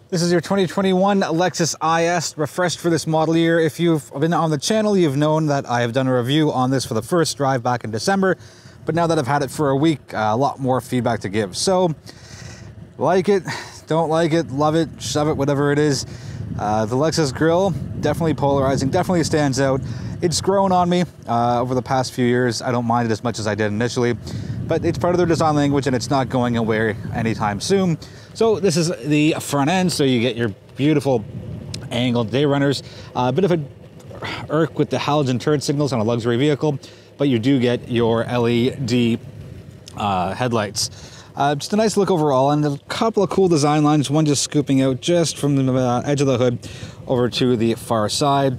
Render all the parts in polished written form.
This is your 2021 Lexus IS, refreshed for this model year. If you've been on the channel, you've known that I have done a review on this for the first drive back in December, but now that I've had it for a week, a lot more feedback to give. So, like it, don't like it, love it, shove it, whatever it is. The Lexus grille, definitely polarizing, definitely stands out. It's grown on me over the past few years. I don't mind it as much as I did initially, but it's part of their design language and it's not going away anytime soon. So this is the front end, so you get your beautiful angled day runners. A bit of a irk with the halogen turn signals on a luxury vehicle, but you do get your LED headlights. Just a nice look overall, and a couple of cool design lines, one just scooping out just from the edge of the hood over to the far side.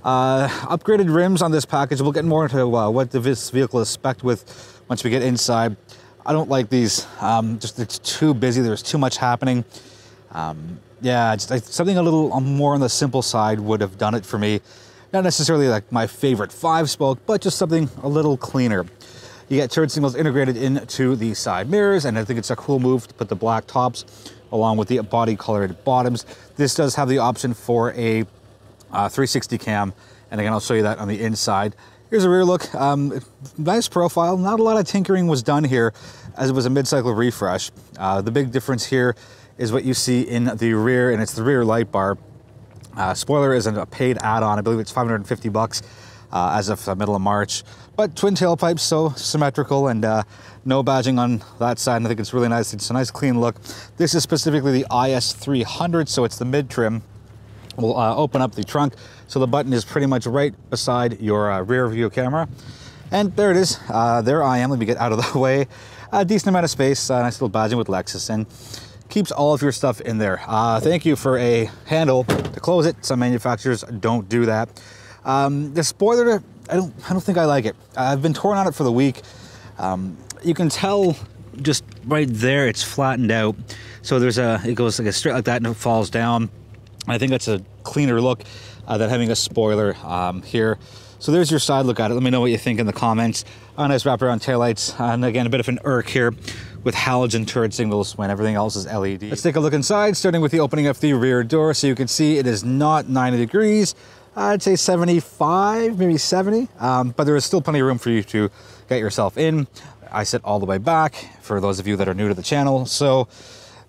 Upgraded rims on this package. We'll get more into what this vehicle is spec'd with once we get inside. I don't like these, just it's too busy, there's too much happening. Yeah, just something a little more on the simple side would have done it for me. Not necessarily like my favorite 5-spoke, but just something a little cleaner. You get turn signals integrated into the side mirrors, and I think it's a cool move to put the black tops along with the body colored bottoms. This does have the option for a 360 cam, and again, I'll show you that on the inside. Here's a rear look. Nice profile. Not a lot of tinkering was done here, as it was a mid-cycle refresh. The big difference here is what you see in the rear, and it's the rear light bar. Spoiler is a paid add-on. I believe it's $550 as of the middle of March. But twin tailpipes, so symmetrical, and no badging on that side. And I think it's really nice. It's a nice clean look. This is specifically the IS 300, so it's the mid-trim. We'll open up the trunk, so the button is pretty much right beside your rear view camera. And there it is. There I am. Let me get out of the way. A decent amount of space, nice little badging with Lexus, and keeps all of your stuff in there. Thank you for a handle to close it. Some manufacturers don't do that. The spoiler, I don't think I like it. I've been touring on it for the week. You can tell just right there, it's flattened out. So it goes like straight like that and it falls down. I think that's a cleaner look than having a spoiler here. So there's your side look at it. Let me know what you think in the comments. A nice wraparound taillights, and again, a bit of an irk here with halogen turn signals when everything else is LED. Let's take a look inside, starting with the opening of the rear door. So you can see it is not 90 degrees. I'd say 75, maybe 70, but there is still plenty of room for you to get yourself in. I sit all the way back for those of you that are new to the channel. So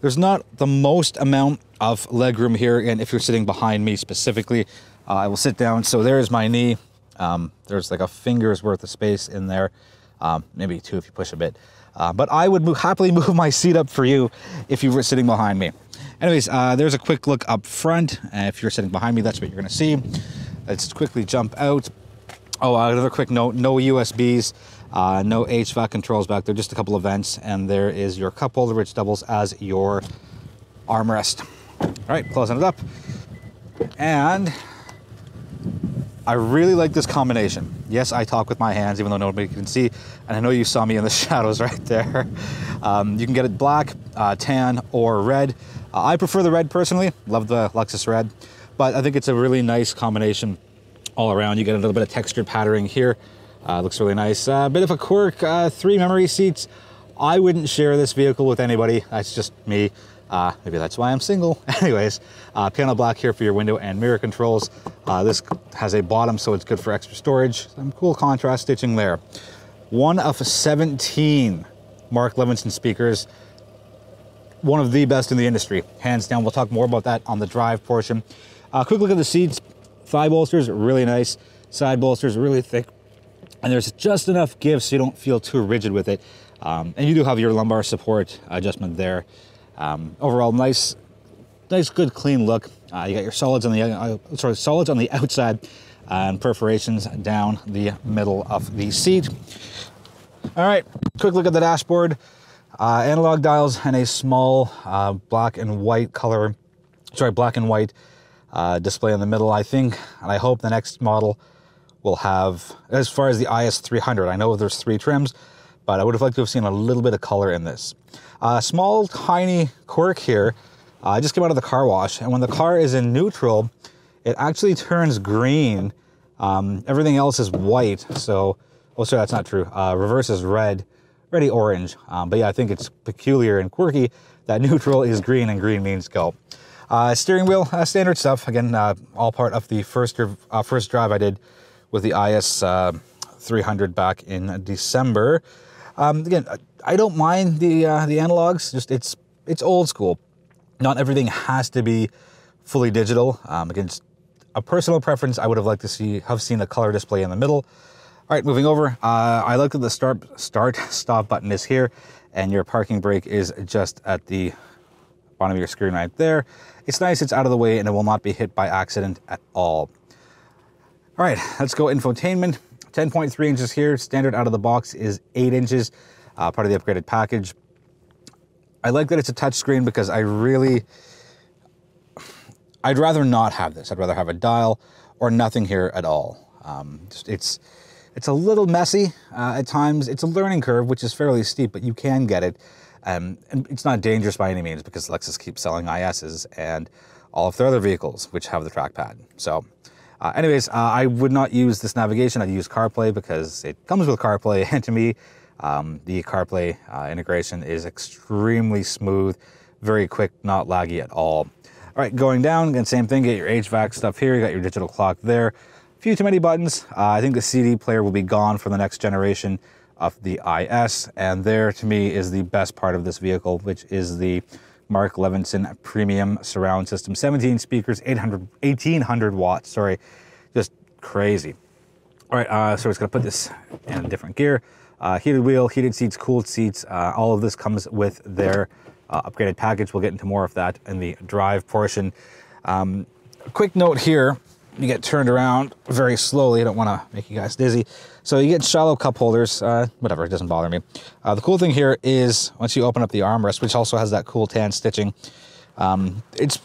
there's not the most amount of leg room here. And if you're sitting behind me specifically, I will sit down. So there's my knee. There's like a finger's worth of space in there, maybe 2 if you push a bit. But I would happily move my seat up for you if you were sitting behind me. Anyways, there's a quick look up front. If you're sitting behind me, that's what you're gonna see. Let's quickly jump out. Oh, another quick note, no USBs, no HVAC controls back there, just a couple of vents, and there is your cup holder, which doubles as your armrest. All right, closing it up. And I really like this combination. Yes, I talk with my hands, even though nobody can see, and I know you saw me in the shadows right there. You can get it black, tan, or red. I prefer the red personally, love the Lexus red, but I think it's a really nice combination all around. You get a little bit of textured patterning here. Looks really nice. A bit of a quirk, 3 memory seats. I wouldn't share this vehicle with anybody. That's just me. Maybe that's why I'm single. Anyways, piano black here for your window and mirror controls. This has a bottom, so it's good for extra storage. Some cool contrast stitching there. One of 17 Mark Levinson speakers. One of the best in the industry, hands down. We'll talk more about that on the drive portion. Quick look at the seats. Thigh bolsters, really nice. Side bolsters, really thick. And there's just enough give so you don't feel too rigid with it. And you do have your lumbar support adjustment there. Overall, nice, good, clean look. You got your solids on the outside and perforations down the middle of the seat. All right, quick look at the dashboard. Analog dials and a small black and white display in the middle. I think, and I hope the next model will have, as far as the IS 300, I know there's 3 trims, but I would have liked to have seen a little bit of color in this. Small, tiny quirk here. I just came out of the car wash, and when the car is in neutral, it actually turns green. Everything else is white, so, oh, sorry, that's not true. Reverse is red, ready orange. But yeah, I think it's peculiar and quirky that neutral is green and green means go. Steering wheel, standard stuff. Again, all part of the first drive I did with the IS 300 back in December. Again, I don't mind the analogs. Just it's old school. Not everything has to be fully digital. Again, a personal preference. I would have liked to have seen a color display in the middle. All right, moving over. I like that the stop button is here, and your parking brake is just at the bottom of your screen right there. It's nice, it's out of the way, and it will not be hit by accident at all. All right, let's go infotainment. 10.3 inches here. Standard out of the box is 8 inches, part of the upgraded package. I like that it's a touchscreen because I'd rather not have this. I'd rather have a dial or nothing here at all. It's a little messy at times. It's a learning curve, which is fairly steep, but you can get it. And it's not dangerous by any means because Lexus keeps selling ISs and all of their other vehicles, which have the trackpad. So anyways, I would not use this navigation. I'd use CarPlay because it comes with CarPlay. And to me, the CarPlay integration is extremely smooth, very quick, not laggy at all. All right, going down, again, same thing. Get your HVAC stuff here. You got your digital clock there. A few too many buttons. I think the CD player will be gone for the next generation of the IS, and there to me is the best part of this vehicle, which is the Mark Levinson Premium Surround System. 17 speakers, 1800 watts, sorry, just crazy. All right, so we're just gonna put this in a different gear. Heated wheel, heated seats, cooled seats, all of this comes with their upgraded package. We'll get into more of that in the drive portion. A quick note here, you get turned around very slowly. I don't want to make you guys dizzy. So you get shallow cup holders, whatever, it doesn't bother me. The cool thing here is once you open up the armrest, which also has that cool tan stitching, it's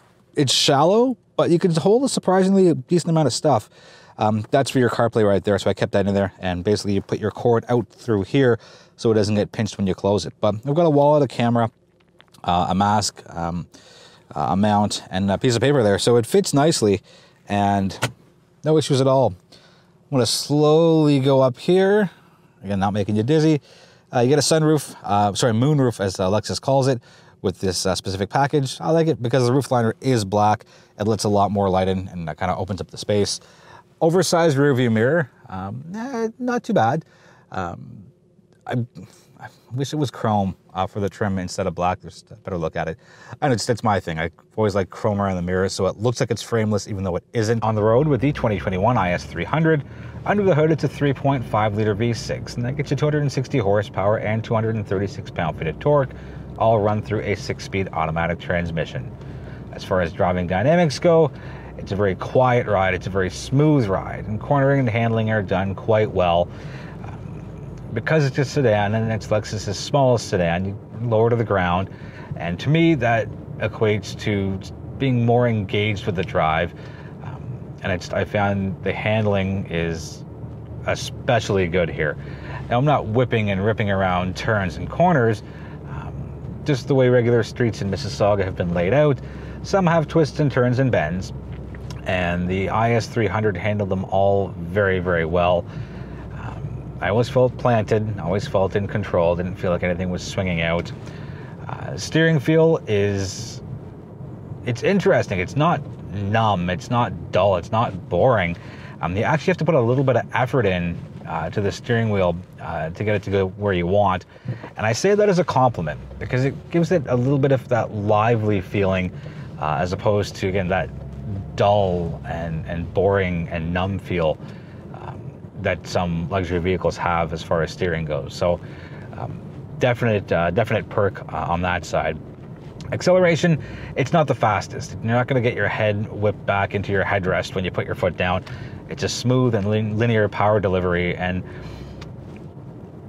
shallow, but you can hold a surprisingly decent amount of stuff. That's for your CarPlay right there, so I kept that in there, and basically you put your cord out through here so it doesn't get pinched when you close it. But I've got a wallet, a camera, a mask, a mount, and a piece of paper there, so it fits nicely. And no issues at all. I'm going to slowly go up here. Again, not making you dizzy. You get a sunroof, moonroof as Lexus calls it, with this specific package. I like it because the roof liner is black. It lets a lot more light in and kind of opens up the space. Oversized rear view mirror, not too bad. I wish it was chrome for the trim instead of black. There's a better look at it. And it's my thing. I always like chrome around the mirror so it looks like it's frameless even though it isn't. On the road with the 2021 IS 300, under the hood it's a 3.5 liter V6 and that gets you 260 horsepower and 236 pound-feet of torque, all run through a 6-speed automatic transmission. As far as driving dynamics go, it's a very quiet ride, it's a very smooth ride, and cornering and handling are done quite well. Because it's a sedan and it's Lexus's smallest sedan, you lower to the ground, and to me that equates to being more engaged with the drive. And I found the handling is especially good here. Now I'm not whipping and ripping around turns and corners, just the way regular streets in Mississauga have been laid out. Some have twists and turns and bends, and the IS 300 handled them all very, very well. I always felt planted, always felt in control, didn't feel like anything was swinging out. Steering feel it's interesting. It's not numb, it's not dull, it's not boring. You actually have to put a little bit of effort in to the steering wheel to get it to go where you want. And I say that as a compliment because it gives it a little bit of that lively feeling as opposed to, again, that dull and boring and numb feel that some luxury vehicles have as far as steering goes. So definite perk on that side. Acceleration, it's not the fastest. You're not going to get your head whipped back into your headrest when you put your foot down. It's a smooth and linear power delivery, and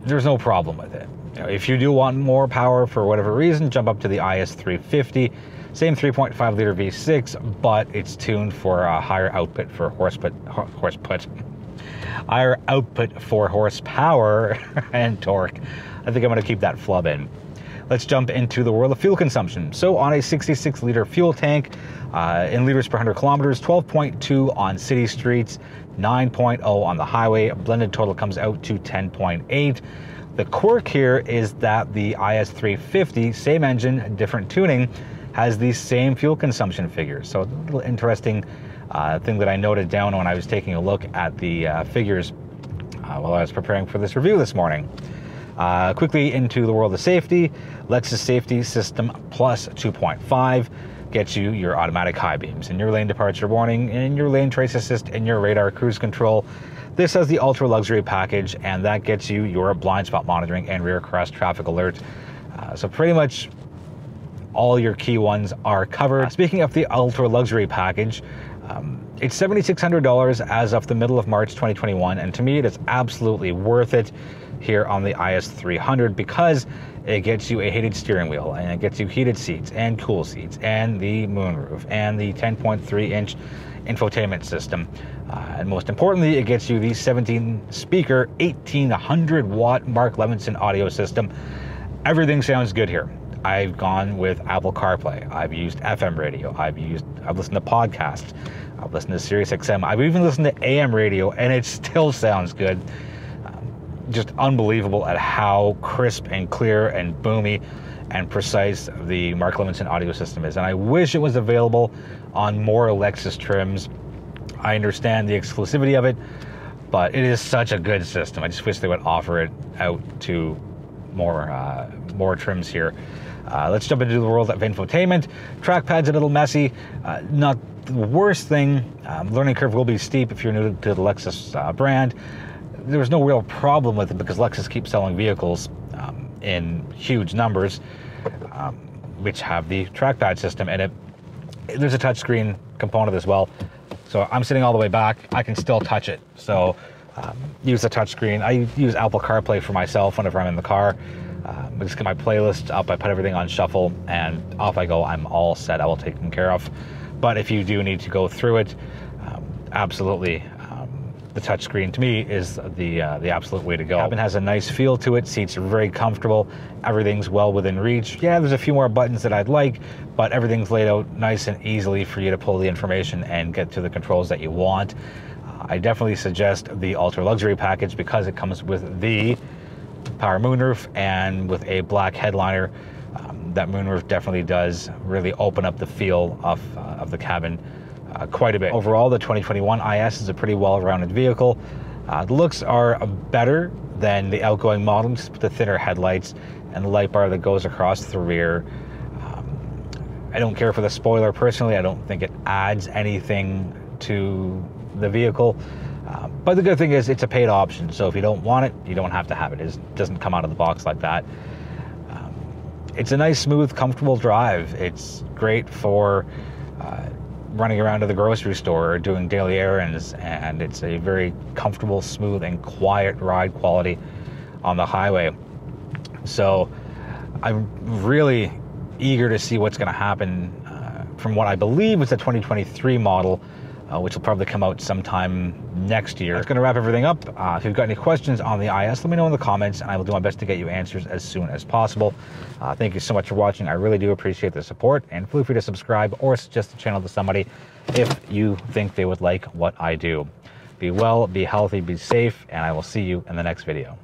there's no problem with it. You know, if you do want more power for whatever reason, jump up to the IS 350. Same 3.5 liter V6, but it's tuned for a higher output for higher output for horsepower and torque. I think I'm going to keep that flub in. Let's jump into the world of fuel consumption. So on a 66 liter fuel tank, in liters per 100 kilometers, 12.2 on city streets, 9.0 on the highway. A blended total comes out to 10.8. The quirk here is that the IS 350, same engine, different tuning, has the same fuel consumption figures. So a little interesting thing that I noted down when I was taking a look at the figures while I was preparing for this review this morning. Quickly into the world of safety, Lexus Safety System Plus 2.5 gets you your automatic high beams and your lane departure warning and your lane trace assist and your radar cruise control. This has the ultra luxury package, and that gets you your blind spot monitoring and rear cross traffic alert. So pretty much all your key ones are covered. Speaking of the ultra luxury package, it's $7,600 as of the middle of March 2021, and to me it is absolutely worth it here on the IS300 because it gets you a heated steering wheel, and it gets you heated seats and cool seats and the moonroof and the 10.3-inch infotainment system. And most importantly, it gets you the 17-speaker, 1,800-watt Mark Levinson audio system. Everything sounds good here. I've gone with Apple CarPlay. I've used FM radio. I've listened to podcasts. I've listened to Sirius XM. I've even listened to AM radio, and it still sounds good. Just unbelievable at how crisp and clear and boomy and precise the Mark Levinson audio system is. And I wish it was available on more Lexus trims. I understand the exclusivity of it, but it is such a good system. I just wish they would offer it out to more trims here. Let's jump into the world of infotainment. Trackpad's a little messy. Not the worst thing. Learning curve will be steep if you're new to the Lexus brand. There's no real problem with it because Lexus keeps selling vehicles in huge numbers, which have the trackpad system in it. There's a touchscreen component as well. So I'm sitting all the way back. I can still touch it. So use the touchscreen. I use Apple CarPlay for myself whenever I'm in the car. I just get my playlist up. I put everything on shuffle, and off I go. I'm all set. I will take them care of. But if you do need to go through it, absolutely. The touchscreen to me is the absolute way to go. The cabin has a nice feel to it. Seats are very comfortable. Everything's well within reach. Yeah, there's a few more buttons that I'd like, but everything's laid out nice and easily for you to pull the information and get to the controls that you want. I definitely suggest the ultra luxury package because it comes with the power moonroof and with a black headliner. That moonroof definitely does really open up the feel of the cabin quite a bit. Overall, the 2021 IS is a pretty well-rounded vehicle. The looks are better than the outgoing model, just with the thinner headlights and the light bar that goes across the rear. I don't care for the spoiler personally. I don't think it adds anything to the vehicle. But the good thing is it's a paid option, so if you don't want it, you don't have to have it. It doesn't come out of the box like that. It's a nice, smooth, comfortable drive. It's great for running around to the grocery store or doing daily errands, and it's a very comfortable, smooth, and quiet ride quality on the highway. So I'm really eager to see what's going to happen from what I believe is the 2023 model, which will probably come out sometime next year. That's going to wrap everything up. If you've got any questions on the IS, let me know in the comments, and I will do my best to get you answers as soon as possible. Thank you so much for watching. I really do appreciate the support, and feel free to subscribe or suggest the channel to somebody if you think they would like what I do. Be well, be healthy, be safe, and I will see you in the next video.